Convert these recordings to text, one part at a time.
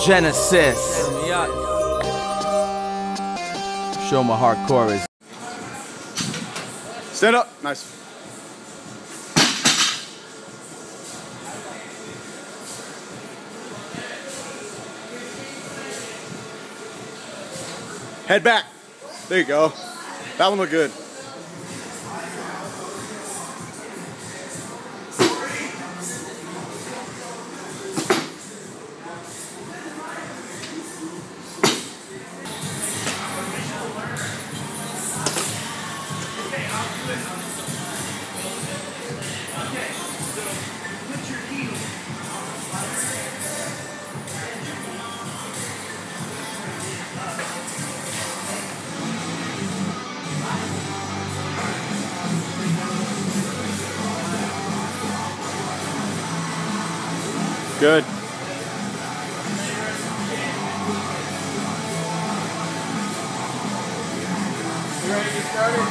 Genesis. Show my hardcore is. Stand up. Nice. Head back. There you go. That one looked good. Good. You ready to get started?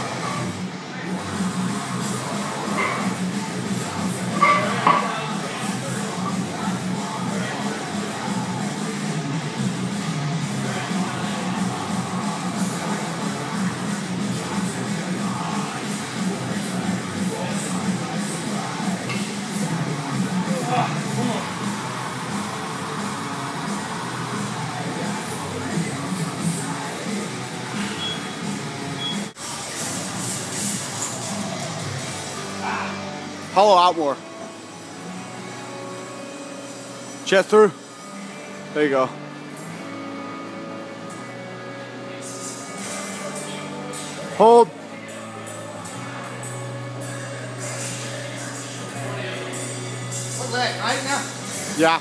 Hollow out more. Chest through. There you go. Hold. What leg? Right now? Yeah.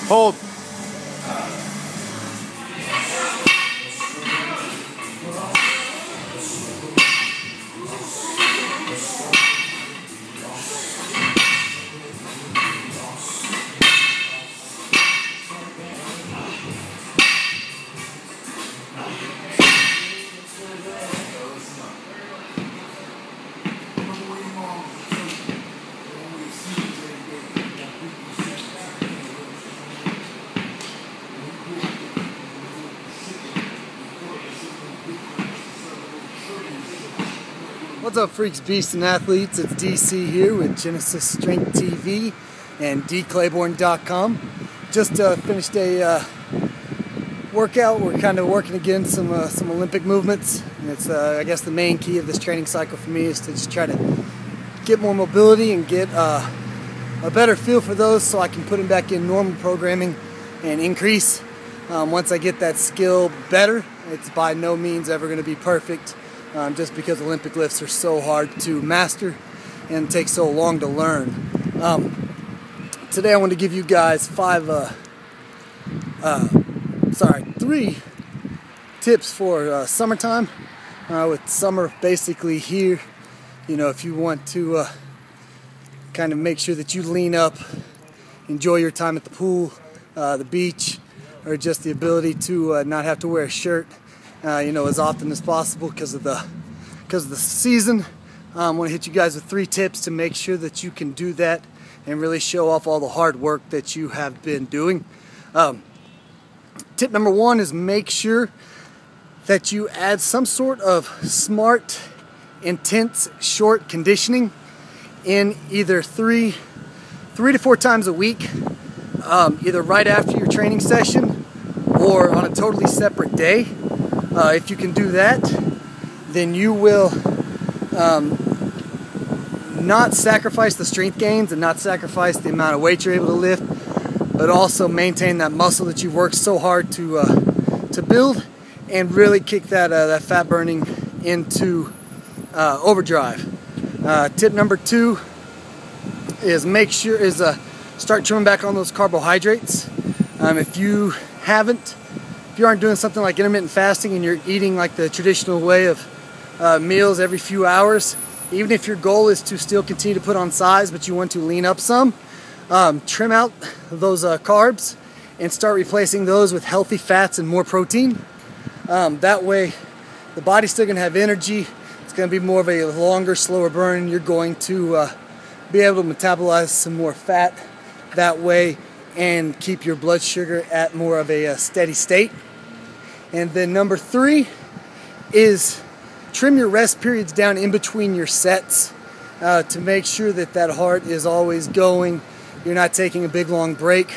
Hold. What's up, freaks, beasts, and athletes? It's DC here with Genesis Strength TV and dclayborn.com. Just finished a workout. We're kind of working again some Olympic movements. And it's I guess the main key of this training cycle for me is to just try to get more mobility and get a better feel for those, so I can put them back in normal programming and increase. Once I get that skill better, it's by no means ever going to be perfect. Just because Olympic lifts are so hard to master and take so long to learn. Today I want to give you guys three tips for summertime. With summer basically here, you know, if you want to kind of make sure that you lean up, enjoy your time at the pool, the beach, or just the ability to not have to wear a shirt, you know, as often as possible because of the season. I want to hit you guys with 3 tips to make sure that you can do that and really show off all the hard work that you have been doing. Tip number 1 is make sure that you add some sort of smart, intense, short conditioning in either 3 to 4 times a week, either right after your training session or on a totally separate day. If you can do that, then you will not sacrifice the strength gains and not sacrifice the amount of weight you're able to lift, but also maintain that muscle that you've worked so hard to build, and really kick that fat burning into overdrive. Tip number 2 is start trimming back on those carbohydrates. If you aren't doing something like intermittent fasting and you're eating like the traditional way of meals every few hours, even if your goal is to still continue to put on size but you want to lean up some, trim out those carbs and start replacing those with healthy fats and more protein. That way the body's still going to have energy. It's going to be more of a longer, slower burn. You're going to be able to metabolize some more fat that way and keep your blood sugar at more of a steady state. And then number 3 is trim your rest periods down in between your sets to make sure that that heart is always going. You're not taking a big long break.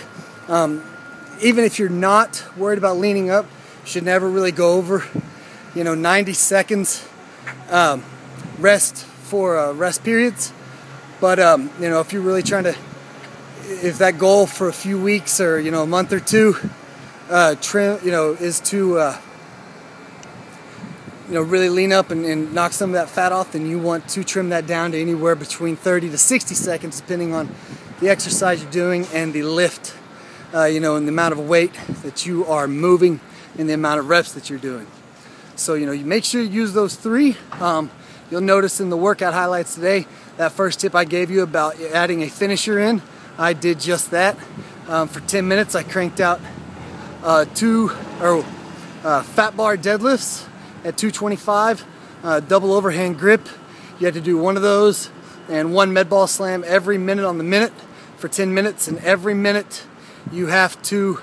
Even if you're not worried about leaning up, you should never really go over 90 seconds rest for rest periods. But if you're really trying to, if that goal for a few weeks or a month or two trim is to really lean up and knock some of that fat off, then you want to trim that down to anywhere between 30 to 60 seconds depending on the exercise you're doing and the lift, and the amount of weight that you are moving and the amount of reps that you're doing. So you make sure you use those 3. You'll notice in the workout highlights today, that first tip I gave you about adding a finisher in, I did just that. For 10 minutes I cranked out 2 fat bar deadlifts at 225, double overhand grip. You had to do 1 of those and 1 med ball slam every minute on the minute for 10 minutes, and every minute you have to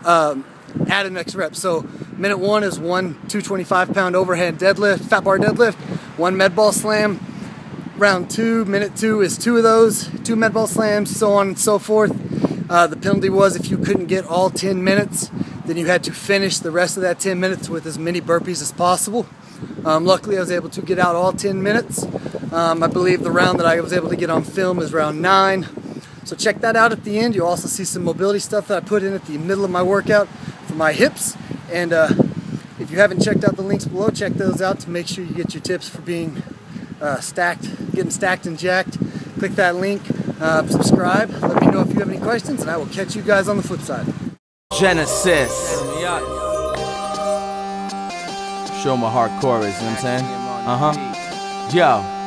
add an next rep. So minute 1 is 1 225-pound overhead deadlift, fat bar deadlift, 1 med ball slam. Round 2, minute 2 is 2 of those, 2 med ball slams, so on and so forth. The penalty was if you couldn't get all 10 minutes, then you had to finish the rest of that 10 minutes with as many burpees as possible. Luckily, I was able to get out all 10 minutes. I believe the round that I was able to get on film is round 9. So check that out at the end. You'll also see some mobility stuff that I put in at the middle of my workout for my hips. And if you haven't checked out the links below, check those out to make sure you get your tips for being getting stacked and jacked. Click that link, subscribe, let me know if you have any questions, and I will catch you guys on the flip side. Genesis. Show my hardcore is, you know what I'm saying? Yo.